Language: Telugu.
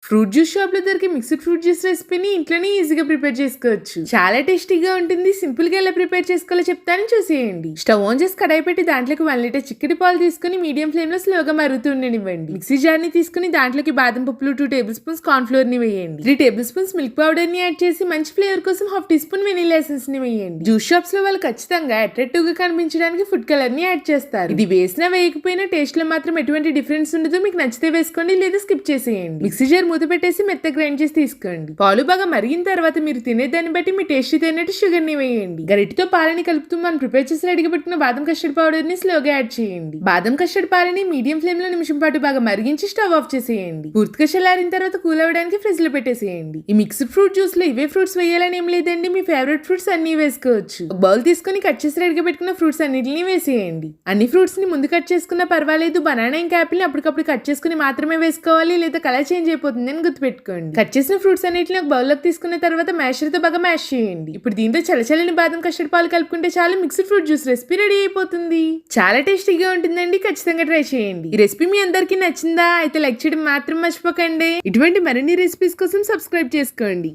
ఫ్రూట్ జ్యూస్ షాప్ లో దొరికే మిక్స్డ్ ఫ్రూట్ జ్యూస్ రెసిపీని ఇంట్లోనే ఈజీగా ప్రిపేర్ చేసుకోవచ్చు. చాలా టేస్టీగా ఉంటుంది. సింపుల్ గా ఎలా ప్రిపేర్ చేసుకోవాలో చెప్తాను, చూసేయండి. స్టవ్ ఆన్ చేసి కడాయి పెట్టి దాంట్లోకి 1 లీటర్ చిక్కటి పాలు తీసుకుని మీడియం ఫ్లేమ్ లో స్లోగా మరుగుతూ ఉండనివ్వండి. మిక్సీ జార్ ని తీసుకుని దాంట్లోకి బాదం పప్పులు 2 టేబుల్ స్పూన్స్ కార్న్ ఫ్లోర్ ని వేయండి. 3 టేబుల్ స్పూన్స్ మిల్క్ పౌడర్ ని యాడ్ చేసి మంచి ఫ్లేవర్ కోసం 1/2 టీ స్పూన్ వెనిలా ఎసెన్స్ ని వేయండి. జ్యూస్ షాప్స్ లో వాళ్ళు ఖచ్చితంగా అట్రాక్టివ్ గా కనిపించడానికి ఫుడ్ కలర్ ని యాడ్ చేస్తారు. ఇది వేసినా వేయకపోయినా టేస్ట్ లో మాత్రం ఎటువంటి డిఫరెన్స్ ఉండదు. మీకు నచ్చితే వేసుకోండి, లేదా స్కిప్ చేసేయండి. మిక్సీ జార్ మూత పెట్టేసి మెత్తగా గ్రైండ్ చేసి తీసుకోండి. పాలు బాగా మరిగిన తర్వాత మీరు తినేదాన్ని బట్టి మీ టేస్ట్ తినేట్టు షుగర్ ని వేయండి. గరిటితో పాలని కలుపుతూ మనం ప్రిపేర్ చేసి రెడీగా పెట్టుకున్న బాదం కస్టర్డ్ పౌడర్ ని స్లోగా యాడ్ చేయండి. బాదం కస్టర్డ్ పాలని మీడియం ఫ్లేమ్ లో నిమిషం పాటు బాగా మరిగించి స్టవ్ ఆఫ్ చేసేయండి. పూర్తిగా చల్లారిన తర్వాత కూల్ అవ్వడానికి ఫ్రిడ్జ్ లో పెట్టేసేయండి. ఈ మిక్స్డ్ ఫ్రూట్ జ్యూస్ లో ఇవే ఫ్రూట్స్ వేయాలని ఏం లేదండి, మీ ఫేవరెట్ ఫ్రూట్స్ అన్ని వేసుకోవచ్చు. ఒక బౌల్ తీసుకుని కట్ చేసి రెడీగా పెట్టుకున్న ఫ్రూట్స్ అన్నిటిని వేసేయండి. అన్ని ఫ్రూట్స్ ని ముందు కట్ చేసుకున్నా పర్వాలేదు. బనానా ఇంకా యాపిల్ ని అప్పటికప్పుడు కట్ చేసుకుని మాత్రమే వేసుకోవాలి, లేదా కలర్ చేంజ్ అయిపోతుంది అని గుర్తుపెట్టుకోండి. కట్ చేసిన ఫ్రూట్స్ అన్నిటిని ఒక బౌల్ లోకి తీసుకున్న తర్వాత మ్యాషర్ తో బాగా మ్యాష్ చేయండి. ఇప్పుడు దీంతో చల్లచల్లని బాదం కస్టర్డ్ పాలు కలుపుకుంటే చాలు mixed fruit juice recipe ready అయిపోతుంది. చాలా టేస్టీగా ఉంటుందండి, ఖచ్చితంగా ట్రై చేయండి. ఈ రెసిపీ మీ అందరికీ నచ్చిందా? అయితే లైక్ చేయడం మాత్రం మర్చిపోకండి. ఇటువంటి మరిన్ని రెసిపీస్ కోసం సబ్స్క్రైబ్ చేసుకోండి.